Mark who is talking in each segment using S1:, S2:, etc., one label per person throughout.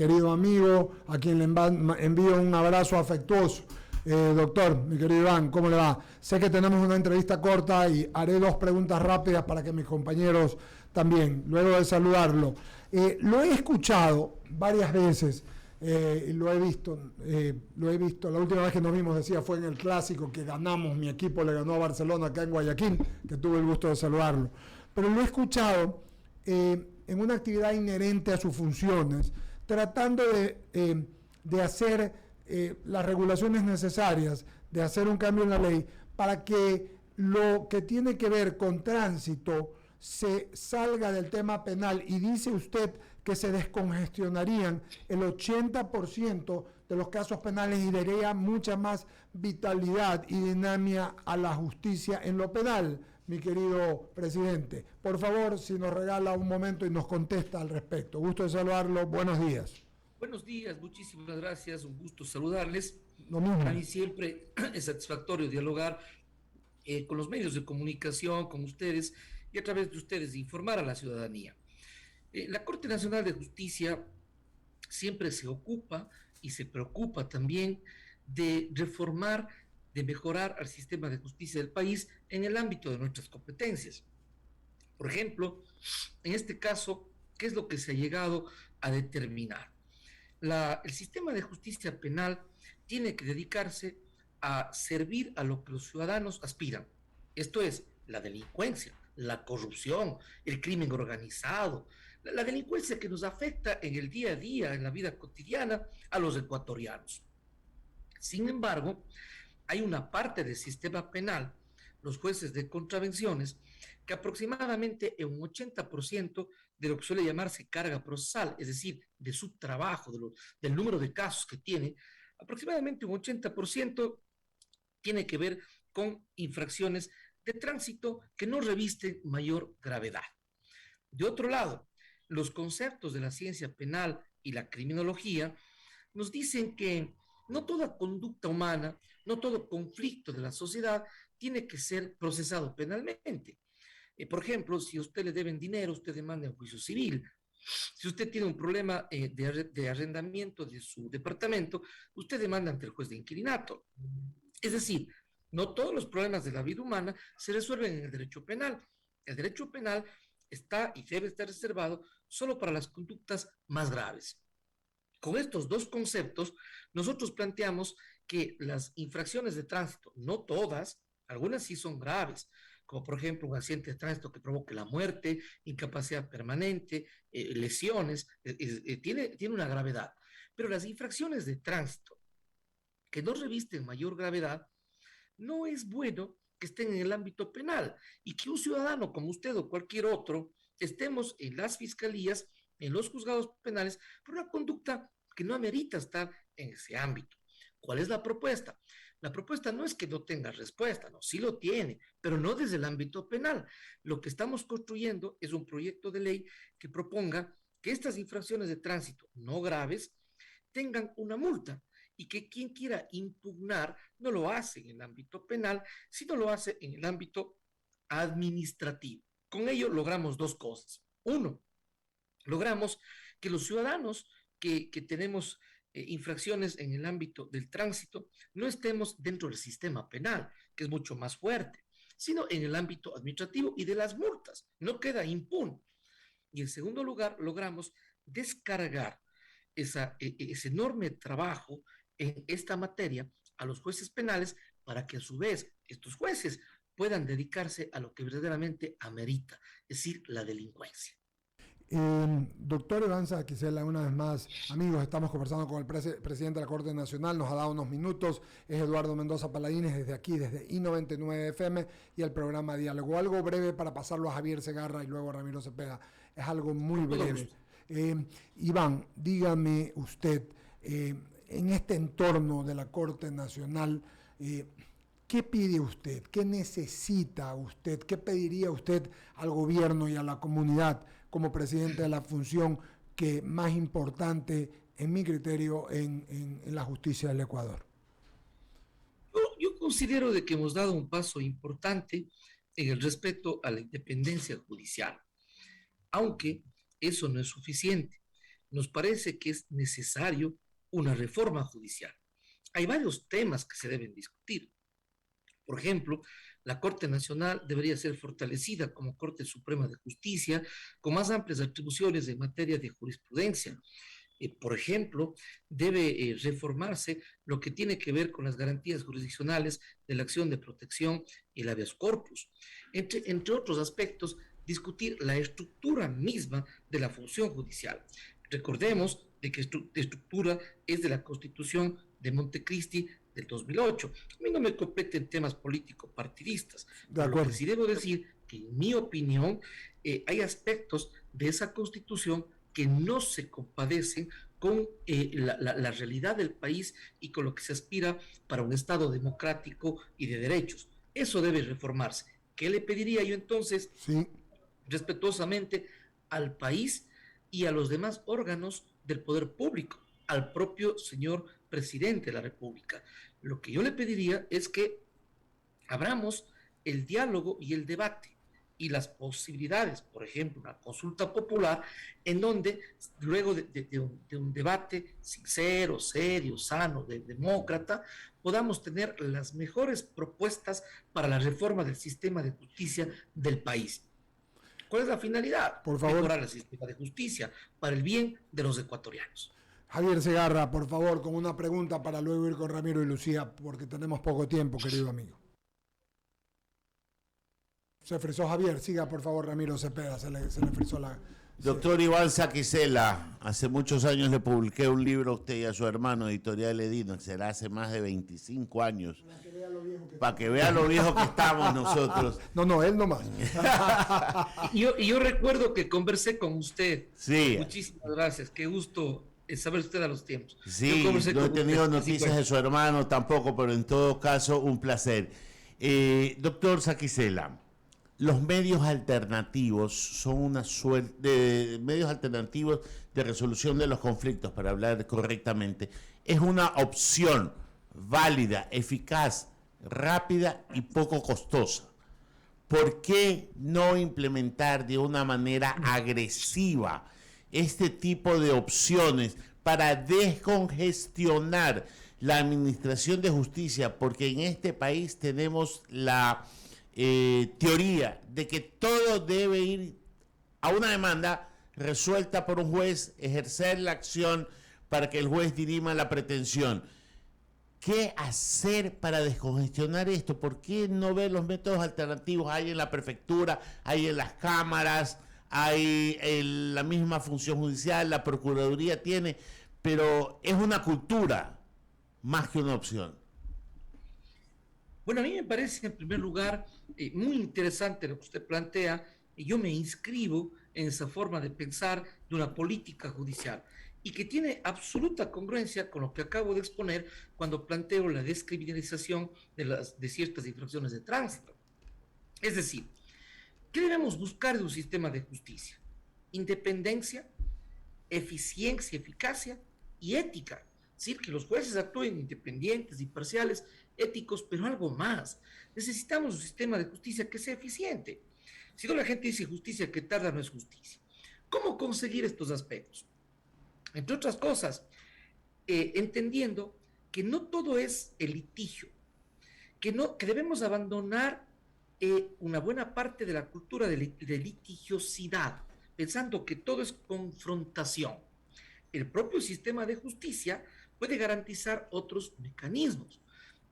S1: querido amigo, a quien le envío un abrazo afectuoso. Doctor, mi querido Iván, ¿cómo le va? Sé que tenemos una entrevista corta y haré 2 preguntas rápidas para que mis compañeros también, luego de saludarlo. Lo he escuchado varias veces, y lo he visto, la última vez que nos vimos, decía, fue en el Clásico que ganamos, mi equipo le ganó a Barcelona acá en Guayaquil, que tuve el gusto de saludarlo. Pero lo he escuchado en una actividad inherente a sus funciones, tratando de hacer las regulaciones necesarias, de hacer un cambio en la ley para que lo que tiene que ver con tránsito se salga del tema penal, y dice usted que se descongestionarían el 80% de los casos penales y daría mucha más vitalidad y dinámica a la justicia en lo penal. Mi querido presidente, por favor, si nos regala un momento y nos contesta al respecto. Gusto de saludarlo, buenos días.
S2: Buenos días, muchísimas gracias, un gusto saludarles.
S1: Lo mismo.
S2: A mí siempre es satisfactorio dialogar con los medios de comunicación, con ustedes, y a través de ustedes informar a la ciudadanía. La Corte Nacional de Justicia siempre se ocupa y se preocupa también de reformar, de mejorar al sistema de justicia del país en el ámbito de nuestras competencias. Por ejemplo, en este caso, ¿qué es lo que se ha llegado a determinar? El sistema de justicia penal tiene que dedicarse a servir a lo que los ciudadanos aspiran. Esto es, la delincuencia, la corrupción, el crimen organizado, la delincuencia que nos afecta en el día a día, en la vida cotidiana, a los ecuatorianos. Sin embargo, hay una parte del sistema penal, los jueces de contravenciones, que aproximadamente en un 80% de lo que suele llamarse carga procesal, es decir, de su trabajo, del número de casos que tiene, aproximadamente un 80% tiene que ver con infracciones de tránsito que no revisten mayor gravedad. De otro lado, los conceptos de la ciencia penal y la criminología nos dicen que no toda conducta humana, no todo conflicto de la sociedad tiene que ser procesado penalmente. Por ejemplo, si a usted le deben dinero, usted demanda en juicio civil. Si usted tiene un problema de arrendamiento de su departamento, usted demanda ante el juez de inquilinato. Es decir, no todos los problemas de la vida humana se resuelven en el derecho penal. El derecho penal está y debe estar reservado solo para las conductas más graves. Con estos 2 conceptos, nosotros planteamos que las infracciones de tránsito, no todas, algunas sí son graves, como por ejemplo un accidente de tránsito que provoque la muerte, incapacidad permanente, lesiones, tiene una gravedad. Pero las infracciones de tránsito que no revisten mayor gravedad, no es bueno que estén en el ámbito penal y que un ciudadano como usted o cualquier otro estemos en las fiscalías, en los juzgados penales, por una conducta que no amerita estar en ese ámbito. ¿Cuál es la propuesta? La propuesta no es que no tenga respuesta, no, sí lo tiene, pero no desde el ámbito penal. Lo que estamos construyendo es un proyecto de ley que proponga que estas infracciones de tránsito no graves tengan una multa y que quien quiera impugnar no lo hace en el ámbito penal, sino lo hace en el ámbito administrativo. Con ello logramos 2 cosas. Uno, logramos que los ciudadanos que tenemos infracciones en el ámbito del tránsito no estemos dentro del sistema penal, que es mucho más fuerte, sino en el ámbito administrativo y de las multas. No queda impune. Y en segundo lugar, logramos descargar ese enorme trabajo en esta materia a los jueces penales para que a su vez estos jueces puedan dedicarse a lo que verdaderamente amerita, es decir, la delincuencia.
S1: Doctor Iván Saquicela, una vez más, amigos, estamos conversando con el presidente de la Corte Nacional, nos ha dado unos minutos, es Eduardo Mendoza Paladines, desde aquí, desde I99 FM y el programa Diálogo. Algo breve para pasarlo a Javier Segarra y luego a Ramiro Cepeda, es algo muy breve. Iván, dígame usted, en este entorno de la Corte Nacional, ¿qué pide usted? ¿Qué necesita usted? ¿Qué pediría usted al gobierno y a la comunidad como presidente de la función que más importante, en mi criterio, en la justicia del Ecuador?
S2: Yo considero de que hemos dado un paso importante en el respeto a la independencia judicial, aunque eso no es suficiente. nos parece que es necesario una reforma judicial. Hay varios temas que se deben discutir. Por ejemplo, la Corte Nacional debería ser fortalecida como Corte Suprema de Justicia, con más amplias atribuciones en materia de jurisprudencia. Por ejemplo, debe reformarse lo que tiene que ver con las garantías jurisdiccionales de la acción de protección y el habeas corpus. Entre otros aspectos, discutir la estructura misma de la función judicial. Recordemos de que estructura es de la Constitución de Montecristi del 2008. A mí no me competen temas político-partidistas,
S1: De
S2: pero lo que
S1: acuerdo.
S2: sí debo decir que, en mi opinión, hay aspectos de esa Constitución que no se compadecen con la realidad del país y con lo que se aspira para un Estado democrático y de derechos. Eso debe reformarse. ¿Qué le pediría yo entonces?
S1: Sí.
S2: Respetuosamente al país y a los demás órganos del poder público, al propio señor presidente de la República. Lo que yo le pediría es que abramos el diálogo y el debate y las posibilidades, por ejemplo, una consulta popular, en donde luego de un debate sincero, serio, sano, demócrata, podamos tener las mejores propuestas para la reforma del sistema de justicia del país. ¿Cuál es la finalidad?
S1: Por favor.
S2: Mejorar el sistema de justicia para el bien de los ecuatorianos.
S1: Javier Segarra, por favor, con una pregunta para luego ir con Ramiro y Lucía, porque tenemos poco tiempo, querido amigo. Se frizó Javier, siga por favor Ramiro Cepeda, se le frizó la...
S3: Doctor Iván Saquicela, hace muchos años le publiqué un libro a usted y a su hermano, Editorial Edino, será hace más de 25 años, para que vea lo viejo que estamos nosotros.
S1: No, él nomás.
S2: Yo recuerdo que conversé con usted.
S3: Sí.
S2: Muchísimas gracias, qué gusto saber usted a los tiempos.
S3: Sí, no he tenido noticias de su hermano tampoco, pero en todo caso un placer. Doctor Saquicela, los medios alternativos son una suerte de medios alternativos de resolución de los conflictos, para hablar correctamente. Es una opción válida, eficaz, rápida y poco costosa. ¿Por qué no implementar de una manera agresiva este tipo de opciones para descongestionar la administración de justicia? Porque en este país tenemos la teoría de que todo debe ir a una demanda resuelta por un juez, ejercer la acción para que el juez dirima la pretensión. ¿Qué hacer para descongestionar esto? ¿Por qué no ver los métodos alternativos? Hay en la prefectura, hay en las cámaras, hay en la misma función judicial, la procuraduría tiene, pero es una cultura más que una opción.
S2: Bueno, a mí me parece en primer lugar muy interesante lo que usted plantea, y yo me inscribo en esa forma de pensar de una política judicial y que tiene absoluta congruencia con lo que acabo de exponer cuando planteo la descriminalización de ciertas infracciones de tránsito. Es decir, ¿qué debemos buscar de un sistema de justicia? Independencia, eficiencia, eficacia y ética. Es decir, que los jueces actúen independientes, imparciales, éticos, pero algo más. Necesitamos un sistema de justicia que sea eficiente. Si no, la gente dice justicia que tarda no es justicia. ¿Cómo conseguir estos aspectos? Entre otras cosas, entendiendo que no todo es el litigio, que debemos abandonar una buena parte de la cultura de litigiosidad, pensando que todo es confrontación. El propio sistema de justicia puede garantizar otros mecanismos.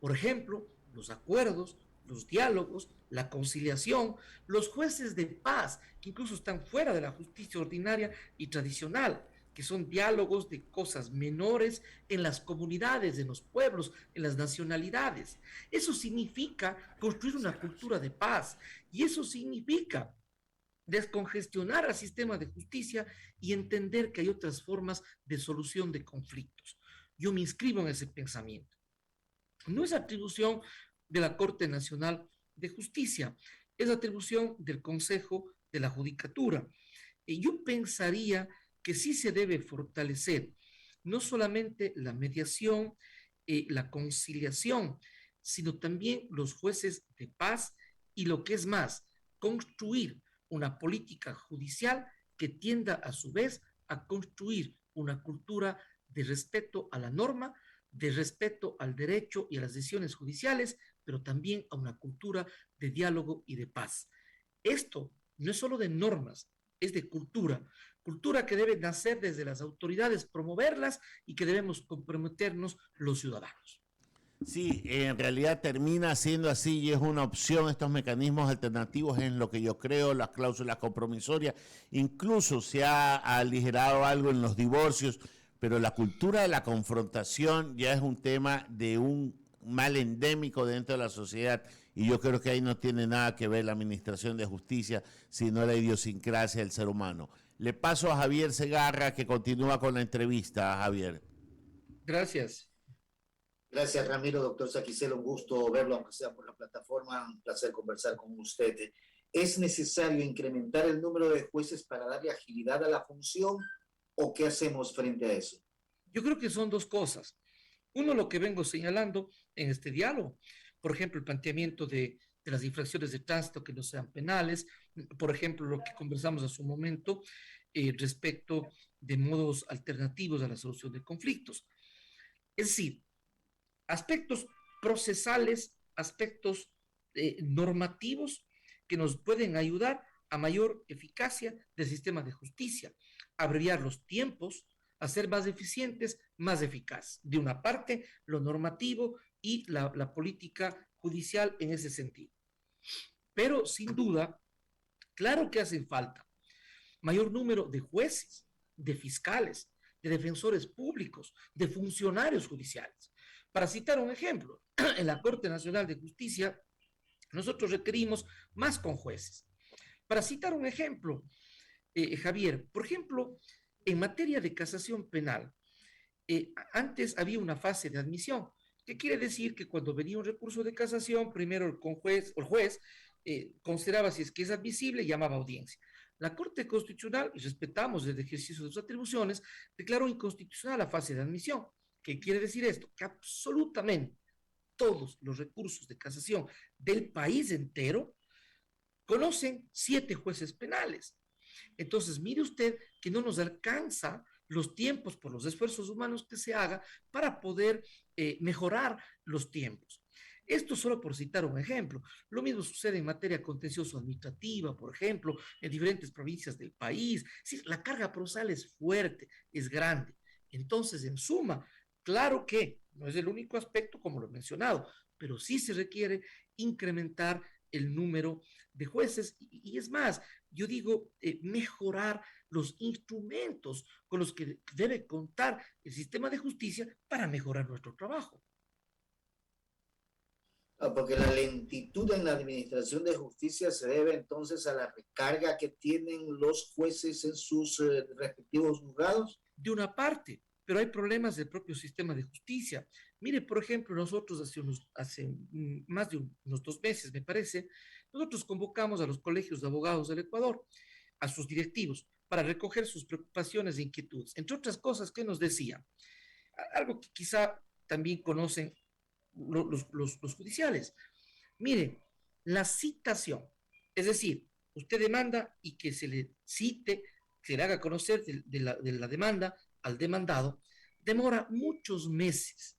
S2: Por ejemplo, los acuerdos, los diálogos, la conciliación, los jueces de paz, que incluso están fuera de la justicia ordinaria y tradicional, que son diálogos de cosas menores en las comunidades, en los pueblos, en las nacionalidades. Eso significa construir una cultura de paz, y eso significa descongestionar al sistema de justicia y entender que hay otras formas de solución de conflictos. Yo me inscribo en ese pensamiento. No es atribución de la Corte Nacional de Justicia, es atribución del Consejo de la Judicatura. Y yo pensaría que sí se debe fortalecer no solamente la mediación, la conciliación, sino también los jueces de paz y, lo que es más, construir una política judicial que tienda a su vez a construir una cultura de respeto a la norma, de respeto al derecho y a las decisiones judiciales, pero también a una cultura de diálogo y de paz. Esto no es solo de normas, es de cultura, cultura que debe nacer desde las autoridades, promoverlas y que debemos comprometernos los ciudadanos.
S3: Sí, en realidad termina siendo así y es una opción. Estos mecanismos alternativos en lo que yo creo, las cláusulas compromisorias, incluso se ha aligerado algo en los divorcios, pero la cultura de la confrontación ya es un tema de un mal endémico dentro de la sociedad y yo creo que ahí no tiene nada que ver la administración de justicia, sino la idiosincrasia del ser humano. Le paso a Javier Segarra que continúa con la entrevista. Javier.
S2: Gracias.
S4: Gracias, Ramiro. Doctor Saquicela, un gusto verlo, aunque sea por la plataforma. Un placer conversar con usted. ¿Es necesario incrementar el número de jueces para darle agilidad a la función o qué hacemos frente a eso?
S2: Yo creo que son dos cosas. Uno, lo que vengo señalando en este diálogo, por ejemplo, el planteamiento de las infracciones de tránsito que no sean penales, por ejemplo, lo que conversamos hace un momento respecto de modos alternativos a la solución de conflictos. Es decir, aspectos procesales, aspectos normativos que nos pueden ayudar a mayor eficacia del sistema de justicia, abreviar los tiempos, hacer más eficientes, más eficaces. De una parte, lo normativo y la política judicial en ese sentido. Pero, sin duda, claro que hacen falta mayor número de jueces, de fiscales, de defensores públicos, de funcionarios judiciales. Para citar un ejemplo, en la Corte Nacional de Justicia, nosotros requerimos más con jueces. Para citar un ejemplo, Javier, por ejemplo, en materia de casación penal, antes había una fase de admisión, que quiere decir que cuando venía un recurso de casación, primero el juez consideraba si es que es admisible y llamaba a audiencia. La Corte Constitucional, y respetamos el ejercicio de sus atribuciones, declaró inconstitucional la fase de admisión. ¿Qué quiere decir esto? Que absolutamente todos los recursos de casación del país entero conocen 7 jueces penales. Entonces, mire usted que no nos alcanza los tiempos por los esfuerzos humanos que se haga para poder mejorar los tiempos. Esto solo por citar un ejemplo. Lo mismo sucede en materia contencioso-administrativa, por ejemplo, en diferentes provincias del país. Sí, la carga procesal es fuerte, es grande. Entonces, en suma, claro que no es el único aspecto, como lo he mencionado, pero sí se requiere incrementar el número de jueces y es más, yo digo, mejorar los instrumentos con los que debe contar el sistema de justicia para mejorar nuestro trabajo.
S4: Porque la lentitud en la administración de justicia se debe entonces a la recarga que tienen los jueces en sus respectivos juzgados.
S2: De una parte, pero hay problemas del propio sistema de justicia. Mire, por ejemplo, nosotros hace más de unos 2 meses, me parece, nosotros convocamos a los colegios de abogados del Ecuador, a sus directivos, para recoger sus preocupaciones e inquietudes. Entre otras cosas, ¿qué nos decían? Algo que quizá también conocen los judiciales. Mire, la citación, es decir, usted demanda y que se le cite, se le haga conocer de la demanda al demandado, demora muchos meses.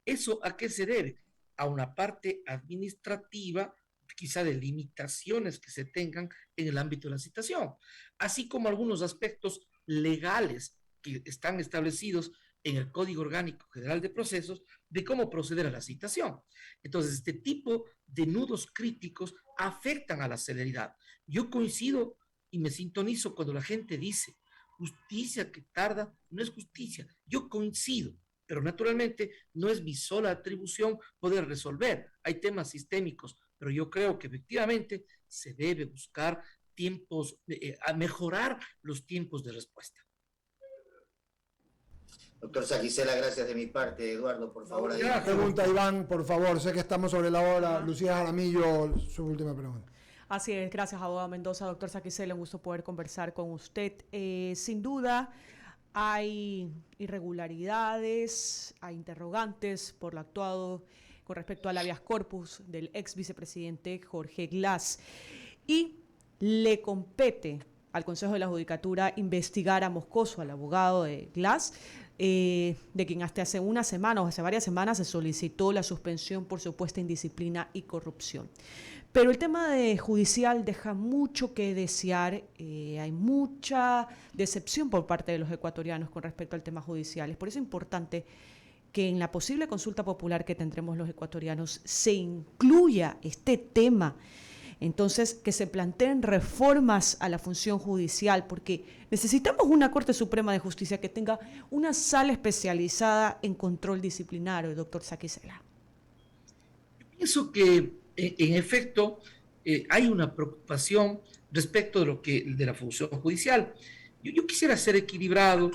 S2: ¿Eso a qué se debe? A una parte administrativa, quizá de limitaciones que se tengan en el ámbito de la citación, así como algunos aspectos legales que están establecidos en el Código Orgánico General de Procesos de cómo proceder a la citación. Entonces, este tipo de nudos críticos afectan a la celeridad. Yo coincido y me sintonizo cuando la gente dice, justicia que tarda no es justicia. Yo coincido, pero naturalmente no es mi sola atribución poder resolver. Hay temas sistémicos, pero yo creo que efectivamente se debe buscar tiempos, a mejorar los tiempos de respuesta.
S4: Doctor Saquicela, gracias de mi parte. Eduardo, por favor.
S1: Una pregunta, Iván, por favor. Sé que estamos sobre la hora. Lucía Jaramillo, su última pregunta.
S5: Así es, gracias, abogado Mendoza. Doctor Saquicela, un gusto poder conversar con usted. Sin duda, hay irregularidades, hay interrogantes por lo actuado con respecto al habeas corpus del ex vicepresidente Jorge Glass. Y le compete al Consejo de la Judicatura investigar a Moscoso, al abogado de Glass, de quien hasta hace una semana o hace varias semanas se solicitó la suspensión por supuesta indisciplina y corrupción. Pero el tema judicial deja mucho que desear, hay mucha decepción por parte de los ecuatorianos con respecto al tema judicial. Es por eso importante que en la posible consulta popular que tendremos los ecuatorianos se incluya este tema. Entonces, que se planteen reformas a la función judicial, porque necesitamos una Corte Suprema de Justicia que tenga una sala especializada en control disciplinario, doctor Saquicela.
S2: Pienso que, en efecto, hay una preocupación respecto de la función judicial. Yo quisiera ser equilibrado,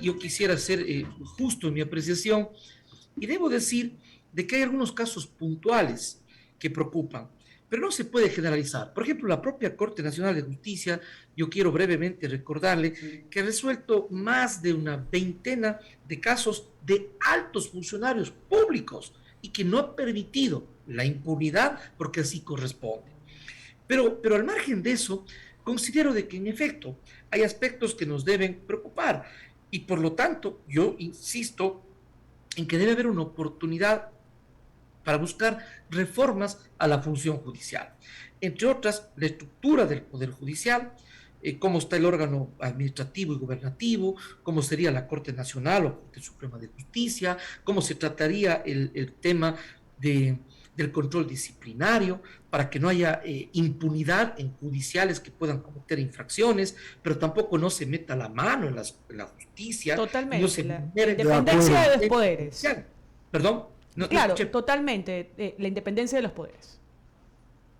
S2: yo quisiera ser justo en mi apreciación, y debo decir de que hay algunos casos puntuales que preocupan, pero no se puede generalizar. Por ejemplo, la propia Corte Nacional de Justicia, yo quiero brevemente recordarle que ha resuelto más de una veintena de casos de altos funcionarios públicos y que no ha permitido la impunidad porque así corresponde. Pero al margen de eso, considero de que en efecto hay aspectos que nos deben preocupar y por lo tanto yo insisto en que debe haber una oportunidad para buscar reformas a la función judicial. Entre otras, la estructura del Poder Judicial, cómo está el órgano administrativo y gubernativo, cómo sería la Corte Nacional o Corte Suprema de Justicia, cómo se trataría el tema del control disciplinario, para que no haya impunidad en judiciales que puedan cometer infracciones, pero tampoco no se meta la mano en la justicia.
S5: Totalmente,
S2: no se
S5: la independencia de los poderes.
S2: Perdón.
S5: Claro, totalmente, la independencia de los poderes.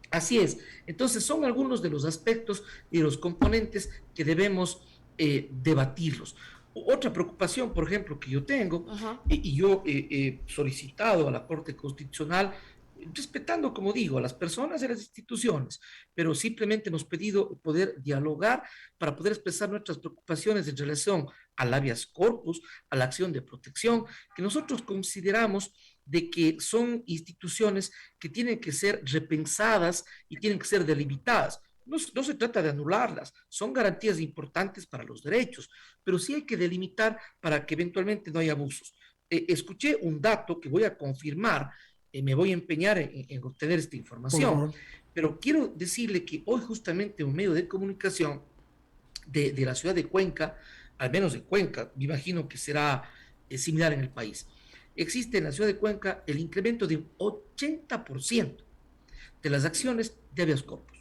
S2: Así es. Entonces son algunos de los aspectos y los componentes que debemos debatirlos. Otra preocupación, por ejemplo, que yo tengo, y yo he solicitado a la Corte Constitucional, respetando, como digo, a las personas y a las instituciones, pero simplemente hemos pedido poder dialogar para poder expresar nuestras preocupaciones en relación al habeas corpus, a la acción de protección, que nosotros consideramos de que son instituciones que tienen que ser repensadas y tienen que ser delimitadas. No se trata de anularlas, son garantías importantes para los derechos, pero sí hay que delimitar para que eventualmente no haya abusos. Escuché un dato que voy a confirmar, me voy a empeñar en obtener esta información, pero quiero decirle que hoy justamente un medio de comunicación de la ciudad de Cuenca, al menos de Cuenca, me imagino que será similar en el país, existe en la ciudad de Cuenca el incremento de un 80% de las acciones de habeas corpus.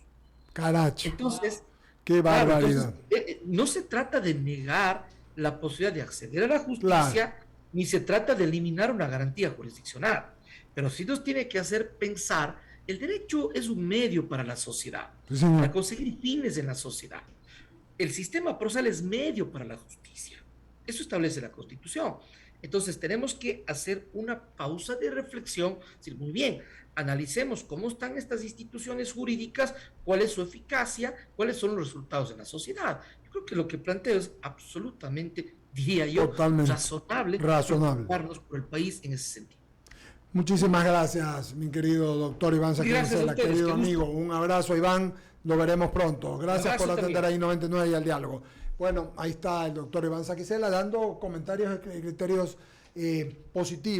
S1: Caracho.
S2: Entonces,
S1: qué barbaridad.
S2: Claro, entonces, no se trata de negar la posibilidad de acceder a la justicia, ni se trata de eliminar una garantía jurisdiccional, pero sí nos tiene que hacer pensar, el derecho es un medio para la sociedad,
S1: Sí,
S2: para conseguir fines en la sociedad. El sistema procesal es medio para la justicia. Eso establece la Constitución. Entonces tenemos que hacer una pausa de reflexión, decir, muy bien, analicemos cómo están estas instituciones jurídicas, cuál es su eficacia, cuáles son los resultados en la sociedad. Yo creo que lo que planteo es absolutamente, diría yo,
S1: totalmente
S2: razonable. Preocuparnos por el país en ese sentido.
S1: Muchísimas gracias, mi querido doctor Iván Saquicela, querido amigo. Un abrazo, Iván. Lo veremos pronto. Gracias por atender ahí 99 y al diálogo. Bueno, ahí está el doctor Iván Saquicela dando comentarios y criterios positivos.